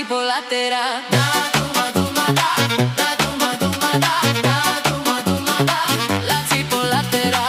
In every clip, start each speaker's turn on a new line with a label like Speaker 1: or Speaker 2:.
Speaker 1: cipolatera. Da duma duma da, da duma duma da, da duma duma da, la cipolatera.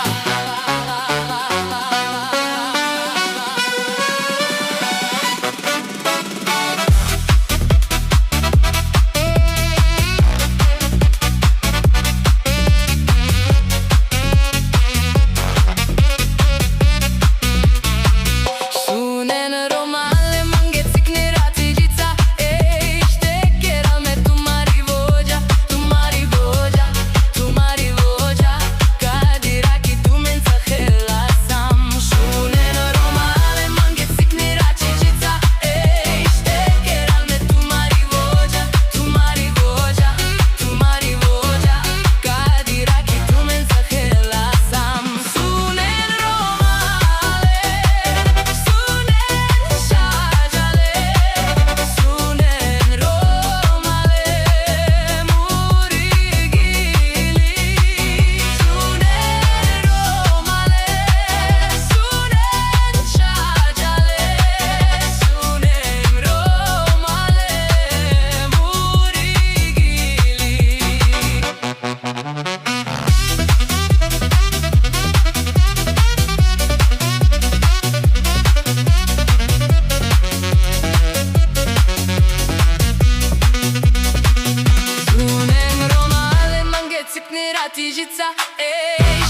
Speaker 1: Tijica,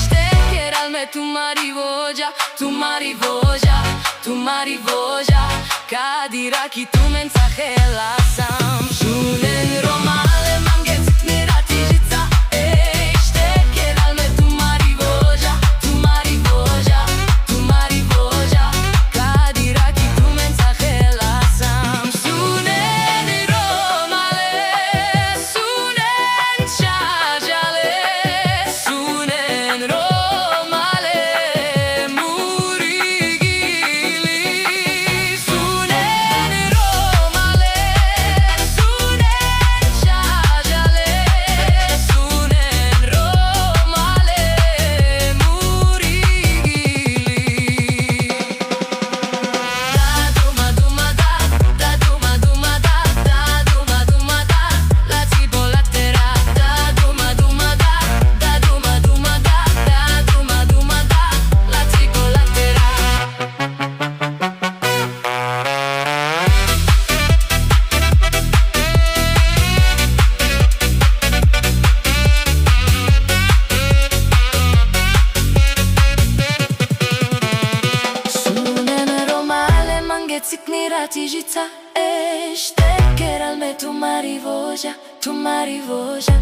Speaker 1: ștecher al me tu marivoja, tu marivoja, tu marivoja, kadiraki tu mensajela sam. Shunen romale mangetzit nera tijica, ștecher al me tu marivoja, tu marivoja, tu marivoja, kadiraki tu mensajela sam. Shunen romale, shunen shajale. Цикнира тижица, ștecher al me tu marivoja, tu marivoja.